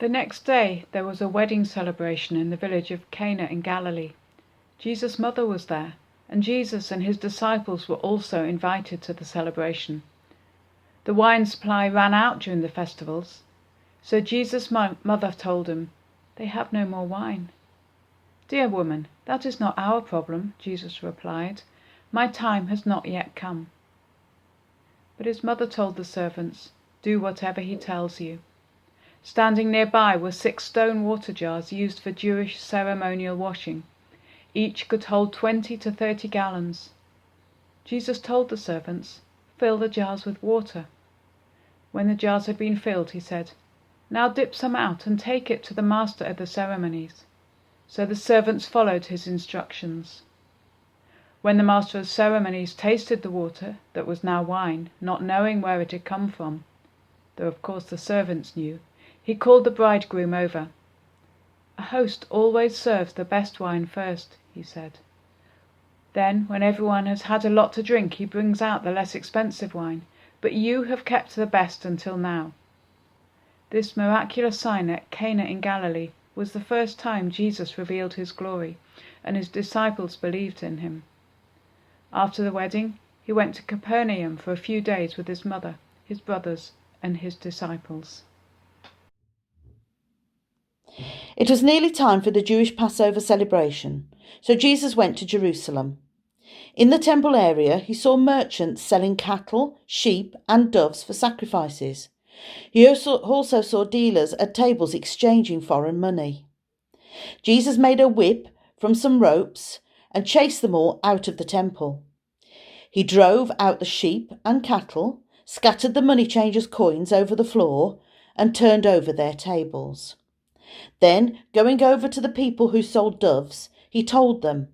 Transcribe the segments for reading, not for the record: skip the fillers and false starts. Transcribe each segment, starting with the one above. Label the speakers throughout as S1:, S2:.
S1: The next day there was a wedding celebration in the village of Cana in Galilee. Jesus' mother was there, and Jesus and his disciples were also invited to the celebration. The wine supply ran out during the festivals, so Jesus' mother told him, "They have no more wine." "Dear woman, that is not our problem," Jesus replied. "My time has not yet come." But his mother told the servants, "Do whatever he tells you." Standing nearby were 6 stone water jars used for Jewish ceremonial washing. Each could hold 20 to 30 gallons. Jesus told the servants, "Fill the jars with water." When the jars had been filled, he said, "Now dip some out and take it to the master of the ceremonies." So the servants followed his instructions. When the master of ceremonies tasted the water that was now wine, not knowing where it had come from, though of course the servants knew, he called the bridegroom over. "A host always serves the best wine first," he said. "Then, when everyone has had a lot to drink, he brings out the less expensive wine, but you have kept the best until now." This miraculous sign at Cana in Galilee was the first time Jesus revealed his glory, and his disciples believed in him. After the wedding, he went to Capernaum for a few days with his mother, his brothers, and his disciples.
S2: It was nearly time for the Jewish Passover celebration, so Jesus went to Jerusalem. In the temple area, he saw merchants selling cattle, sheep, and doves for sacrifices. He also saw dealers at tables exchanging foreign money. Jesus made a whip from some ropes and chased them all out of the temple. He drove out the sheep and cattle, scattered the money changers' coins over the floor, and turned over their tables. Then, going over to the people who sold doves, he told them,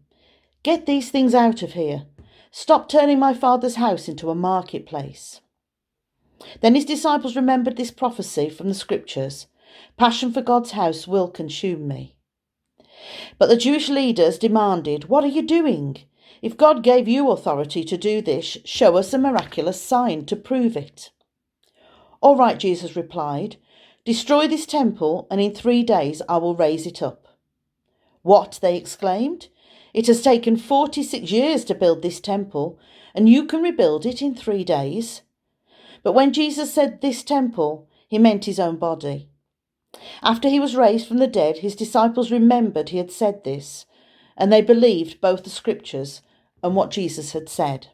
S2: "Get these things out of here. Stop turning my Father's house into a marketplace." Then his disciples remembered this prophecy from the scriptures, "Passion for God's house will consume me." But the Jewish leaders demanded, "What are you doing? If God gave you authority to do this, show us a miraculous sign to prove it." "All right," Jesus replied, "destroy this temple, and in 3 days I will raise it up." "What?" they exclaimed. "It has taken 46 years to build this temple, and you can rebuild it in 3 days?" But when Jesus said this temple, he meant his own body. After he was raised from the dead, his disciples remembered he had said this, and they believed both the scriptures and what Jesus had said.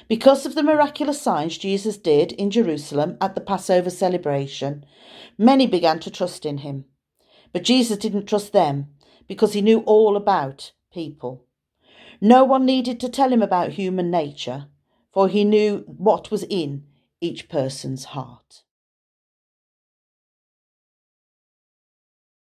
S2: Because of the miraculous signs Jesus did in Jerusalem at the Passover celebration, many began to trust in him. But Jesus didn't trust them because he knew all about people. No one needed to tell him about human nature, for he knew what was in each person's heart.